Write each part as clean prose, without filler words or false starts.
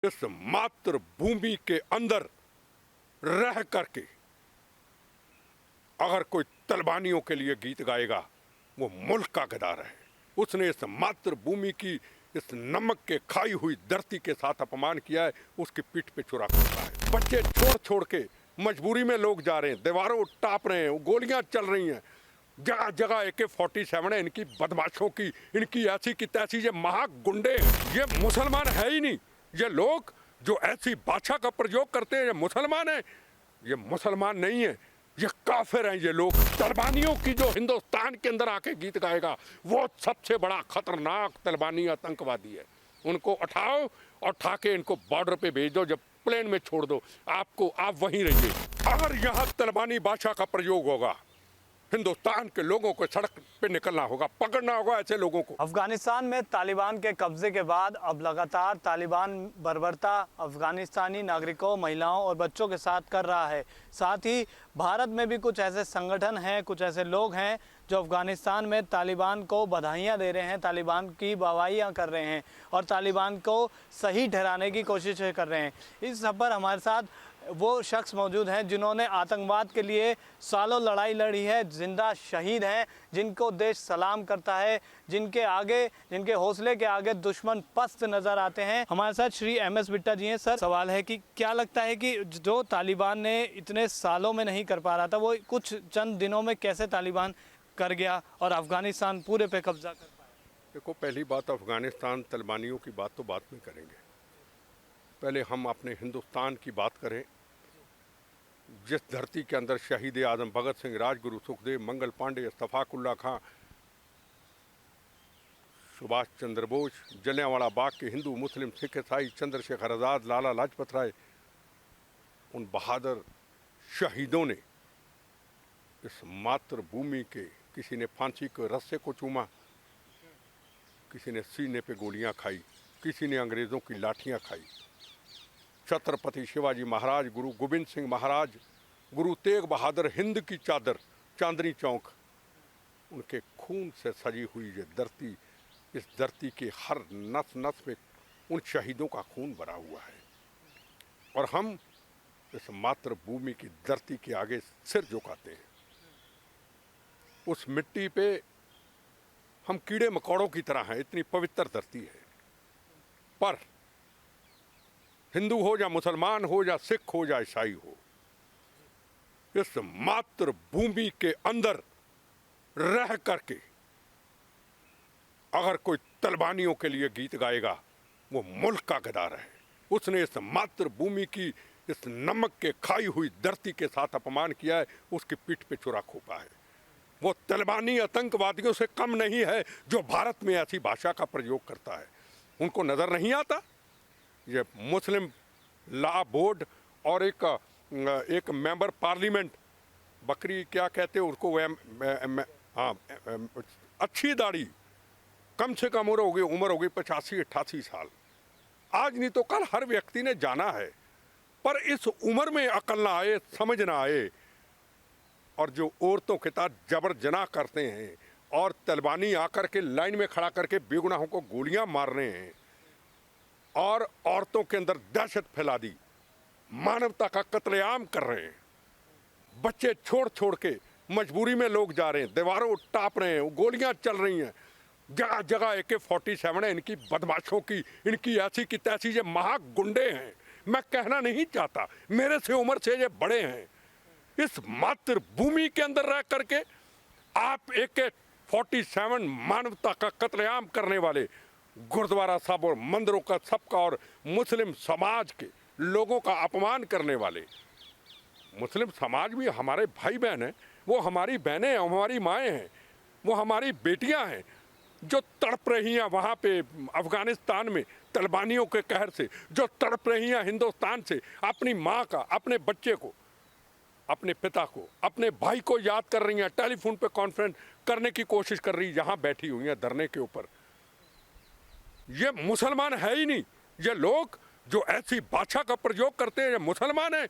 इस मातृभूमि के अंदर रह करके अगर कोई तलबानियों के लिए गीत गाएगा वो मुल्क का गद्दार है। उसने इस मातृभूमि की इस नमक के खाई हुई धरती के साथ अपमान किया है, उसकी पीठ पे छुरा खोदा है। बच्चे छोड़ छोड़ के मजबूरी में लोग जा रहे हैं, दीवारों टाप रहे हैं, गोलियां चल रही हैं, जगह जगह AK-47 है इनकी बदमाशों की, इनकी ऐसी की तैसी, ये महागुंडे हैं। ये मुसलमान है ही नहीं। ये लोग जो ऐसी भाषा का प्रयोग करते हैं ये मुसलमान है, ये मुसलमान नहीं है, ये काफिर हैं। ये लोग तलबानियों की जो हिंदुस्तान के अंदर आके गीत गाएगा वो सबसे बड़ा खतरनाक तलबानी आतंकवादी है। उनको उठाओ और उठा के इनको बॉर्डर पे भेज दो, जब प्लेन में छोड़ दो, आप वहीं रहिए। अगर यहाँ तलबानी भाषा का प्रयोग होगा हिंदुस्तान के लोगों को सड़क पे निकलना होगा, पकड़ना होगा ऐसे लोगों को। अफगानिस्तान में तालिबान के कब्जे के बाद अब लगातार तालिबान बर्बरता अफगानिस्तानी नागरिकों, महिलाओं और बच्चों के साथ कर रहा है। साथ ही भारत में भी कुछ ऐसे संगठन हैं, कुछ ऐसे लोग हैं जो अफगानिस्तान में तालिबान को बधाइयाँ दे रहे हैं, तालिबान की वाहवाहियाँ कर रहे हैं और तालिबान को सही ठहराने की कोशिश कर रहे हैं। इस सब पर हमारे साथ वो शख्स मौजूद हैं जिन्होंने आतंकवाद के लिए सालों लड़ाई लड़ी है, जिंदा शहीद हैं, जिनको देश सलाम करता है, जिनके हौसले के आगे दुश्मन पस्त नजर आते हैं। हमारे साथ श्री MS बिट्टा जी हैं। सर, सवाल है कि क्या लगता है कि जो तालिबान ने इतने सालों में नहीं कर पा रहा था वो कुछ चंद दिनों में कैसे तालिबान कर गया और अफगानिस्तान पूरे पे कब्जा कर पाया? देखो, पहली बात, अफगानिस्तान तलबानियों की बात तो बाद में करेंगे, पहले हम अपने हिंदुस्तान की बात करें, जिस धरती के अंदर शहीद आजम भगत सिंह, राजगुरु सुखदेव, मंगल पांडे, इस्तफाकुल्ला खां, सुभाष चंद्र बोस, जलियांवाला बाग के हिंदू, मुस्लिम, सिख, ईसाई, चंद्रशेखर आज़ाद, लाला लाजपत राय, उन बहादुर शहीदों ने इस मातृभूमि के, किसी ने फांसी के रस्से को चूमा, किसी ने सीने पे गोलियां खाई, किसी ने अंग्रेज़ों की लाठियां खाई। छत्रपति शिवाजी महाराज, गुरु गोविंद सिंह महाराज, गुरु तेग बहादुर, हिंद की चादर, चांदनी चौक, उनके खून से सजी हुई ये धरती, इस धरती के हर नस नस में उन शहीदों का खून भरा हुआ है और हम इस मातृभूमि की धरती के आगे सिर झुकाते हैं। उस मिट्टी पे हम कीड़े मकोड़ों की तरह हैं, इतनी पवित्र धरती है। पर हिंदू हो या मुसलमान हो या सिख हो या ईसाई हो, इस मातृभूमि के अंदर रह करके अगर कोई तलबानियों के लिए गीत गाएगा वो मुल्क का गद्दार है। उसने इस मातृभूमि की इस नमक के खाई हुई धरती के साथ अपमान किया है, उसकी पीठ पे छुरा खोपा है। वो तलबानी आतंकवादियों से कम नहीं है जो भारत में ऐसी भाषा का प्रयोग करता है। उनको नजर नहीं आता ये मुस्लिम लॉ बोर्ड और एक मेंबर पार्लियामेंट, बकरी क्या कहते हैं उसको, हाँ, अच्छी दाढ़ी, कम से कम उम्र होगी 85-88 साल। आज नहीं तो कल हर व्यक्ति ने जाना है, पर इस उम्र में अकल ना आए, समझ ना आए और जो औरतों के साथ जबर जनाह करते हैं और तलबानी आकर के लाइन में खड़ा करके बेगुनाहों को गोलियां मार रहे हैं और औरतों के अंदर दहशत फैला दी, मानवता का कत्लेआम कर रहे हैं। बच्चे छोड़ छोड़ के मजबूरी में लोग जा रहे हैं, दीवारों टाप रहे हैं, गोलियां चल रही हैं, जगह जगह AK-47 है इनकी बदमाशों की, इनकी ऐसी की तैसी, ये महागुंडे हैं। मैं कहना नहीं चाहता, मेरे से उम्र से ये बड़े हैं। इस मातृभूमि के अंदर रह करके आप AK-47 मानवता का कत्लेआम करने वाले, गुरुद्वारा साहब और मंदिरों का सबका और मुस्लिम समाज के लोगों का अपमान करने वाले, मुस्लिम समाज भी हमारे भाई बहन हैं, वो हमारी बहनें हैं, हमारी माएँ हैं, वो हमारी बेटियां हैं जो तड़प रही हैं वहाँ पे अफगानिस्तान में तलबानियों के कहर से, जो तड़प रही हैं हिंदुस्तान से, अपनी माँ का, अपने बच्चे को, अपने पिता को, अपने भाई को याद कर रही हैं, टेलीफोन पे कॉन्फ्रेंस करने की कोशिश कर रही, यहाँ बैठी हुई हैं धरने के ऊपर। ये मुसलमान है ही नहीं। ये लोग जो ऐसी भाषा का प्रयोग करते हैं ये मुसलमान है,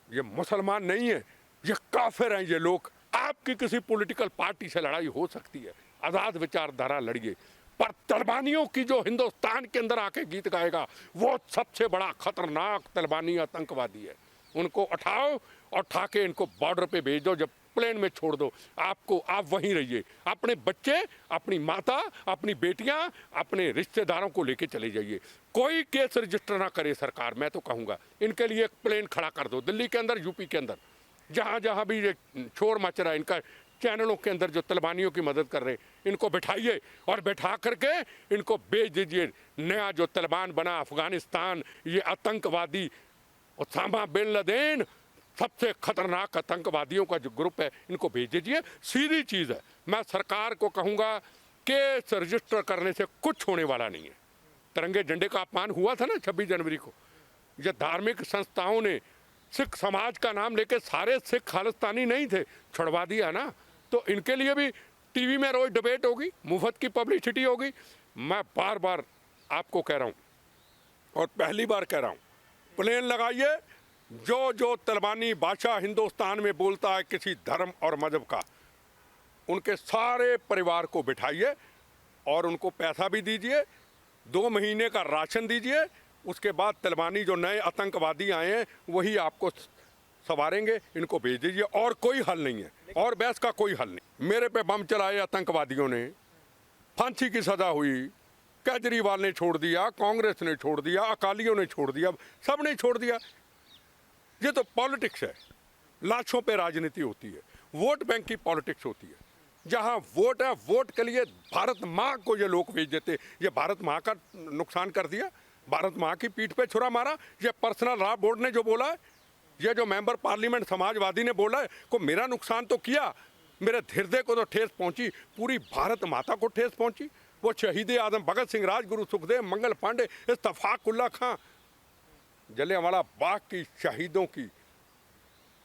ये मुसलमान नहीं है, ये काफिर हैं। ये लोग, आपकी किसी पॉलिटिकल पार्टी से लड़ाई हो सकती है, आज़ाद विचारधारा लड़िए, पर तलिबानियों की जो हिंदुस्तान के अंदर आके गीत गाएगा वो सबसे बड़ा खतरनाक तलिबानी आतंकवादी है। उनको उठाओ और उठा के इनको बॉर्डर पे भेज दो, जब प्लेन में छोड़ दो, आप वहीं रहिए, अपने बच्चे, अपनी माता, अपनी बेटियां, अपने रिश्तेदारों को लेके चले जाइए। कोई केस रजिस्टर ना करे सरकार। मैं तो कहूँगा इनके लिए एक प्लेन खड़ा कर दो दिल्ली के अंदर, यूपी के अंदर, जहाँ जहाँ भी ये शोर मच रहा है इनका, चैनलों के अंदर जो तलिबानियों की मदद कर रहे हैं इनको बिठाइए और बिठा करके इनको भेज दीजिए। नया जो तलिबान बना अफगानिस्तान, ये आतंकवादी ओसामा बिन लादेन, सबसे खतरनाक आतंकवादियों का जो ग्रुप है, इनको भेज दीजिए। सीधी चीज़ है। मैं सरकार को कहूँगा केस रजिस्टर करने से कुछ होने वाला नहीं है। तिरंगे झंडे का अपमान हुआ था ना 26 जनवरी को, ये धार्मिक संस्थाओं ने सिख समाज का नाम लेके, सारे सिख खालिस्तानी नहीं थे, छुड़वा दिया ना। तो इनके लिए भी टीवी में रोज डिबेट होगी, मुफ्त की पब्लिसिटी होगी। मैं बार बार आपको कह रहा हूँ और पहली बार कह रहा हूँ, प्लेन लगाइए। जो तलिबानी बादशाह हिंदुस्तान में बोलता है किसी धर्म और मजहब का, उनके सारे परिवार को बिठाइए और उनको पैसा भी दीजिए, 2 महीने का राशन दीजिए। उसके बाद तलिबानी जो नए आतंकवादी आए हैं वही आपको संवारेंगे, इनको भेज दीजिए। और कोई हल नहीं है, और बहस का कोई हल नहीं। मेरे पे बम चलाए आतंकवादियों ने, फांसी की सजा हुई, केजरीवाल ने छोड़ दिया, कांग्रेस ने छोड़ दिया, अकालियों ने छोड़ दिया, सब ने छोड़ दिया। ये तो पॉलिटिक्स है, लाशों पे राजनीति होती है, वोट बैंक की पॉलिटिक्स होती है। जहां वोट है, वोट के लिए भारत माँ को ये लोग भेज देते। ये भारत माँ का नुकसान कर दिया, भारत माँ की पीठ पे छुरा मारा। ये पर्सनल लॉ बोर्ड ने जो बोला है, ये जो मेंबर पार्लियामेंट समाजवादी ने बोला है, को मेरा नुकसान तो किया, मेरे हृदय को तो ठेस पहुंची, पूरी भारत माता को ठेस पहुंची। वो शहीद आजम भगत सिंह, राजगुरु सुखदेव, मंगल पांडे, इत्तफाकुल्ला खां, जलियांवाला बाग की शहीदों की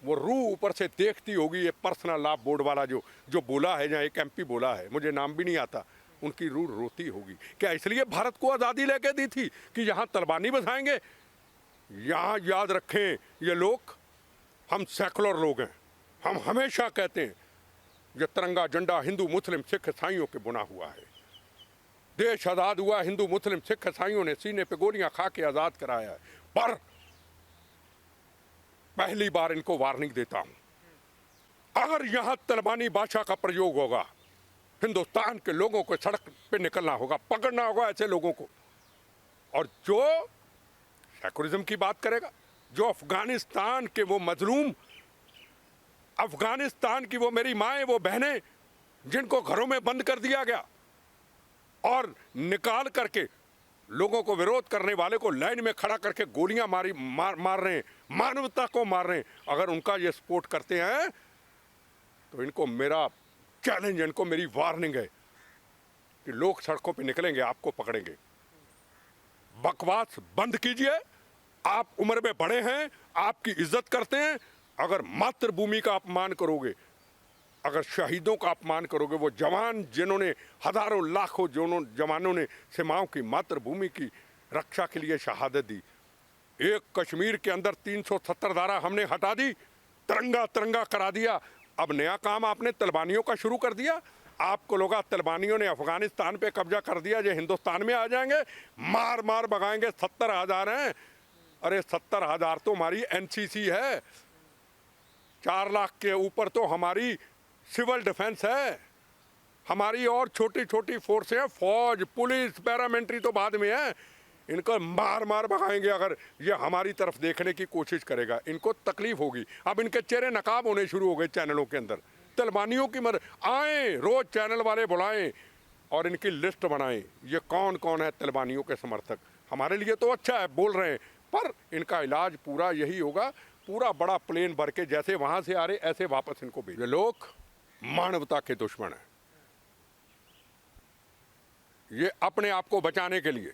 वो रूह ऊपर से देखती होगी। ये पर्सनल लॉ बोर्ड वाला जो बोला है, जहाँ एक MP बोला है, मुझे नाम भी नहीं आता, उनकी रूह रोती होगी। क्या इसलिए भारत को आज़ादी लेके दी थी कि यहाँ तलिबानी बसाएंगे? यहाँ याद रखें ये लोग, हम सेकुलर लोग हैं, हम हमेशा कहते हैं ये तिरंगा झंडा हिंदू मुस्लिम सिख ईसाइयों के बुना हुआ है। देश आज़ाद हुआ, हिंदू मुस्लिम सिख ईसाइयों ने सीने पे गोलियां खा के आज़ाद कराया है। पर पहली बार इनको वार्निंग देता हूं, अगर यहां तलिबानी भाषा का प्रयोग होगा, हिंदुस्तान के लोगों को सड़क पे निकलना होगा, पकड़ना होगा ऐसे लोगों को। और जो सेकुलरिज्म की बात करेगा, जो अफगानिस्तान के वो मजलूम, अफगानिस्तान की वो मेरी माएँ, वो बहनें, जिनको घरों में बंद कर दिया गया और निकाल करके लोगों को विरोध करने वाले को लाइन में खड़ा करके गोलियां मार रहे हैं, मानवता को मार रहे हैं, अगर उनका ये सपोर्ट करते हैं तो इनको मेरा चैलेंज, इनको मेरी वार्निंग है कि लोग सड़कों पे निकलेंगे, आपको पकड़ेंगे। बकवास बंद कीजिए। आप उम्र में बड़े हैं, आपकी इज्जत करते हैं। अगर मातृभूमि का अपमान करोगे, अगर शहीदों का अपमान करोगे, वो जवान जिन्होंने हजारों लाखों जवानों ने सीमाओं की, मातृभूमि की रक्षा के लिए शहादत दी। एक कश्मीर के अंदर 370 धारा हमने हटा दी, तिरंगा तिरंगा करा दिया। अब नया काम आपने तलिबानियों का शुरू कर दिया। आपको लोग तलिबानियों ने अफगानिस्तान पे कब्जा कर दिया, जो हिंदुस्तान में आ जाएंगे, मार मार भगाएंगे। 70,000 हैं। अरे 70,000 तो हमारी NCC है, 4 लाख के ऊपर तो हमारी सिविल डिफेंस है, हमारी और छोटी छोटी फोर्सें हैं, फौज, पुलिस, पैरामिलिट्री तो बाद में है। इनको मार मार भगाएंगे अगर ये हमारी तरफ देखने की कोशिश करेगा, इनको तकलीफ होगी। अब इनके चेहरे नकाब होने शुरू हो गए चैनलों के अंदर। तलिबानियों की मदद आए, रोज चैनल वाले बुलाएं और इनकी लिस्ट बनाएं, ये कौन कौन है तलिबानियों के समर्थक। हमारे लिए तो अच्छा है, बोल रहे हैं, पर इनका इलाज पूरा यही होगा, पूरा बड़ा प्लेन भर के जैसे वहां से आ रहे ऐसे वापस इनको भेज। ये लोग मानवता के दुश्मन है। ये अपने आप को बचाने के लिए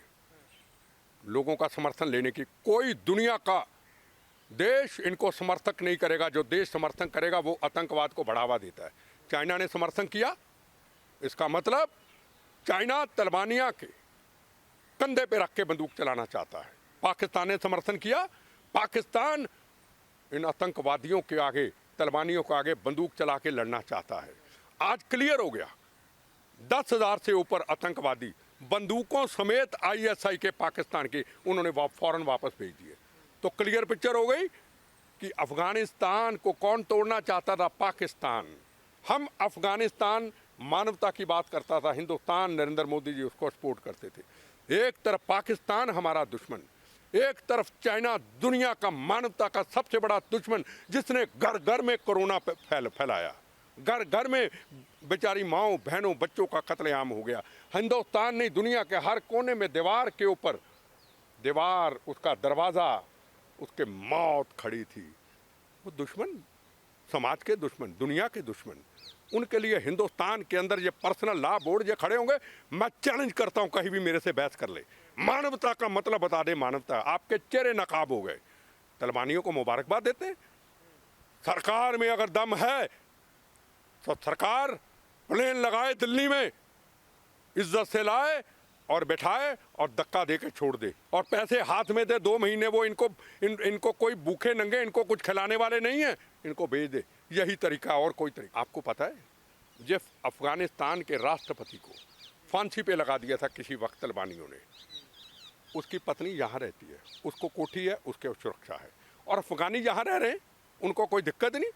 लोगों का समर्थन लेने की, कोई दुनिया का देश इनको समर्थक नहीं करेगा। जो देश समर्थन करेगा वो आतंकवाद को बढ़ावा देता है। चाइना ने समर्थन किया, इसका मतलब चाइना तलिबानिया के कंधे पे रख के बंदूक चलाना चाहता है। पाकिस्तान ने समर्थन किया, पाकिस्तान इन आतंकवादियों के आगे, तलिबानियों के आगे बंदूक चला के लड़ना चाहता है। आज क्लियर हो गया, 10,000 से ऊपर आतंकवादी बंदूकों समेत आईएसआई के पाकिस्तान के उन्होंने फौरन वापस भेज दिए। तो क्लियर पिक्चर हो गई कि अफगानिस्तान को कौन तोड़ना चाहता था? पाकिस्तान। हम अफगानिस्तान मानवता की बात करता था, हिंदुस्तान नरेंद्र मोदी जी उसको सपोर्ट करते थे। एक तरफ पाकिस्तान हमारा दुश्मन, एक तरफ चाइना दुनिया का मानवता का सबसे बड़ा दुश्मन, जिसने घर घर में कोरोना फैलाया, घर घर में बेचारी माओ बहनों बच्चों का कत्लेआम हो गया। हिंदुस्तान ने दुनिया के हर कोने में दीवार के ऊपर दीवार, उसका दरवाज़ा, उसके मौत खड़ी थी। वो दुश्मन, समाज के दुश्मन, दुनिया के दुश्मन, उनके लिए हिंदुस्तान के अंदर ये पर्सनल लॉ बोर्ड जो खड़े होंगे, मैं चैलेंज करता हूं कहीं भी मेरे से बहस कर ले। मानवता का मतलब बता दे, मानवता। आपके चेहरे नकाब हो गए। तलिबानियों को मुबारकबाद देते हैं। सरकार में अगर दम है तो सरकार प्लेन लगाए दिल्ली में, इज्जत से लाए और बैठाए और धक्का दे के छोड़ दे, और पैसे हाथ में दे 2 महीने। वो इनको कोई भूखे नंगे, इनको कुछ खिलाने वाले नहीं है, इनको भेज दे। यही तरीका, और कोई तरीका। आपको पता है, जिस अफगानिस्तान के राष्ट्रपति को फांसी पे लगा दिया था किसी वक्त तलिबानियों ने, उसकी पत्नी यहाँ रहती है, उसको कोठी है, उसके सुरक्षा है, और अफगानी यहाँ रह रहे हैं, उनको कोई दिक्कत नहीं।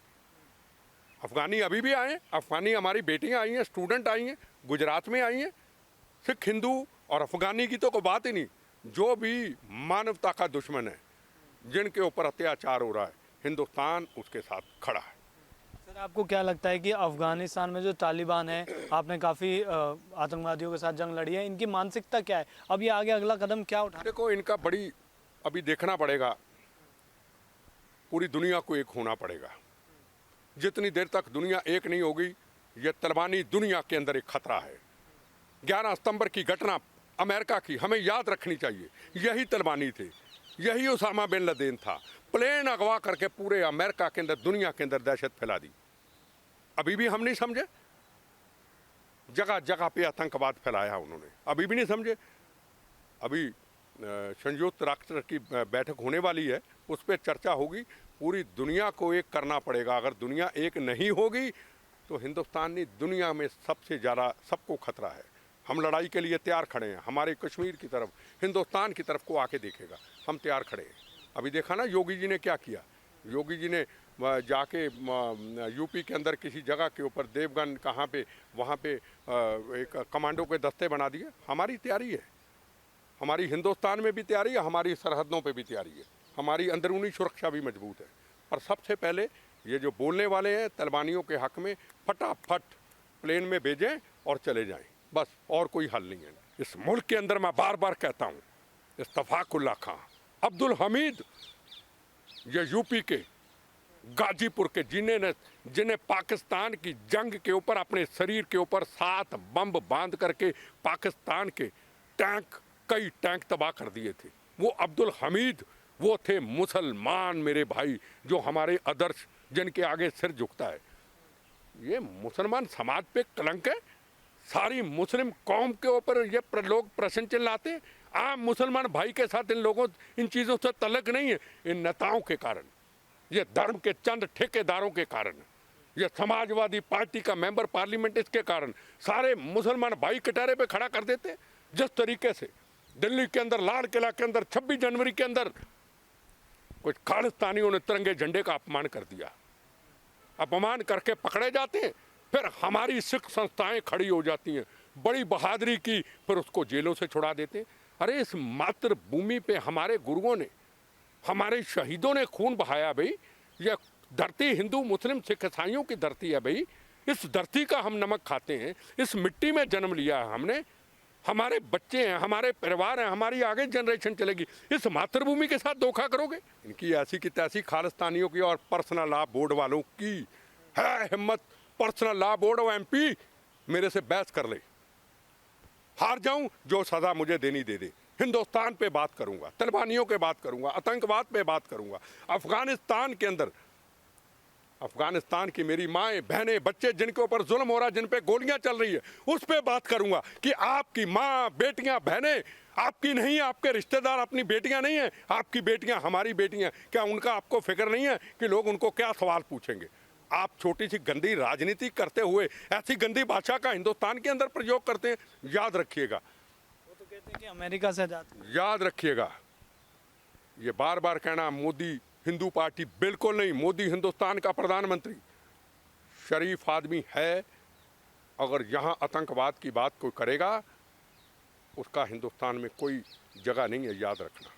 अफगानी अभी भी आए हैं, अफगानी हमारी बेटियाँ आई हैं, स्टूडेंट आई हैं, गुजरात में आई हैं। सिख, हिंदू और अफगानी की तो कोई बात ही नहीं। जो भी मानवता का दुश्मन है, जिनके ऊपर अत्याचार हो रहा है, हिंदुस्तान उसके साथ खड़ा है। सर, आपको क्या लगता है कि अफगानिस्तान में जो तालिबान है, आपने काफ़ी आतंकवादियों के साथ जंग लड़ी है, इनकी मानसिकता क्या है? अब ये आगे अगला कदम क्या उठा? देखो, इनका बड़ी अभी देखना पड़ेगा। पूरी दुनिया को एक होना पड़ेगा। जितनी देर तक दुनिया एक नहीं होगी, ये तलिबानी दुनिया के अंदर एक खतरा है। 11 सितंबर की घटना अमेरिका की हमें याद रखनी चाहिए। यही तलिबानी थे, यही उसामा बिन लादेन था। प्लेन अगवा करके पूरे अमेरिका के अंदर, दुनिया के अंदर दहशत फैला दी। अभी भी हम नहीं समझे। जगह जगह पे आतंकवाद फैलाया उन्होंने, अभी भी नहीं समझे। अभी संयुक्त राष्ट्र की बैठक होने वाली है, उस पर चर्चा होगी। पूरी दुनिया को एक करना पड़ेगा। अगर दुनिया एक नहीं होगी तो हिंदुस्तान ने दुनिया में सबसे ज़्यादा, सबको खतरा है। हम लड़ाई के लिए तैयार खड़े हैं। हमारे कश्मीर की तरफ, हिंदुस्तान की तरफ को आके देखेगा, हम तैयार खड़े हैं। अभी देखा ना योगी जी ने क्या किया। योगी जी ने जाके यूपी के अंदर किसी जगह के ऊपर, देवगन कहाँ पे, वहाँ पे एक कमांडो के दस्ते बना दिए। हमारी तैयारी है, हमारी हिंदुस्तान में भी तैयारी है, हमारी सरहदों पे भी तैयारी है, हमारी अंदरूनी सुरक्षा भी मजबूत है। पर सबसे पहले ये जो बोलने वाले हैं तलिबानियों के हक में, फटाफट प्लेन में भेजें और चले जाएं, बस। और कोई हल नहीं है इस मुल्क के अंदर। मैं बार बार कहता हूँ, इस्तफाकुल्ला खां, अब्दुल हमीद, ये यूपी के गाजीपुर के, जिन्हें पाकिस्तान की जंग के ऊपर अपने शरीर के ऊपर 7 बम बांध करके पाकिस्तान के कई टैंक तबाह कर दिए थे। वो अब्दुल हमीद, वो थे मुसलमान मेरे भाई, जो हमारे आदर्श, जिनके आगे सिर झुकता है। ये मुसलमान समाज पे कलंक है। सारी मुस्लिम कौम के ऊपर ये लोग प्रश्न चिल्लाते हैं। आम मुसलमान भाई के साथ इन चीज़ों से तल्लक नहीं है। इन नेताओं के कारण, ये धर्म के चंद ठेकेदारों के कारण, ये समाजवादी पार्टी का मेंबर पार्लियामेंट, इसके कारण सारे मुसलमान भाई कटारे पे खड़ा कर देते हैं। जिस तरीके से दिल्ली के अंदर, लाल किला के अंदर 26 जनवरी के अंदर कुछ खालिस्तानियों ने तिरंगे झंडे का अपमान कर दिया, अपमान करके पकड़े जाते हैं, फिर हमारी सिख संस्थाएं खड़ी हो जाती हैं, बड़ी बहादुरी की, फिर उसको जेलों से छुड़ा देते हैं। अरे इस मातृभूमि पे हमारे गुरुओं ने, हमारे शहीदों ने खून बहाया भाई। यह धरती हिंदू मुस्लिम सिख ईसाइयों की धरती है भाई। इस धरती का हम नमक खाते हैं, इस मिट्टी में जन्म लिया है हमने, हमारे बच्चे हैं, हमारे परिवार हैं, हमारी आगे जनरेशन चलेगी। इस मातृभूमि के साथ धोखा करोगे? इनकी ऐसी की तैसी खालिस्तानियों की और पर्सनल लॉ बोर्ड वालों की है हिम्मत, पर्सनल लॉ बोर्ड और एमपी मेरे से बहस कर ले। हार जाऊं, जो सजा मुझे देनी दे दे। हिंदुस्तान पे बात करूंगा, तलिबानियों पे बात करूंगा, आतंकवाद पे बात करूंगा, अफगानिस्तान के अंदर, अफगानिस्तान की मेरी माएँ बहनें बच्चे जिनके ऊपर जुल्म हो रहा है, जिन पे गोलियां चल रही है, उस पे बात करूंगा कि आपकी माँ बेटियां बहनें आपकी नहीं, आपके रिश्तेदार अपनी बेटियां नहीं है, आपकी बेटियां हमारी बेटियां, क्या उनका आपको फिक्र नहीं है कि लोग उनको क्या सवाल पूछेंगे? आप छोटी सी गंदी राजनीति करते हुए ऐसी गंदी भाषा का हिंदुस्तान के अंदर प्रयोग करते हैं। याद रखिएगा, कहते कि अमेरिका से जाते। याद रखिएगा, ये बार बार कहना मोदी हिंदू पार्टी, बिल्कुल नहीं। मोदी हिंदुस्तान का प्रधानमंत्री, शरीफ आदमी है। अगर यहाँ आतंकवाद की बात कोई करेगा, उसका हिंदुस्तान में कोई जगह नहीं है, याद रखना।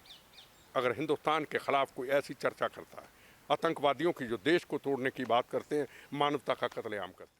अगर हिंदुस्तान के खिलाफ कोई ऐसी चर्चा करता है, आतंकवादियों की जो देश को तोड़ने की बात करते हैं, मानवता का कत्लेआम करते हैं।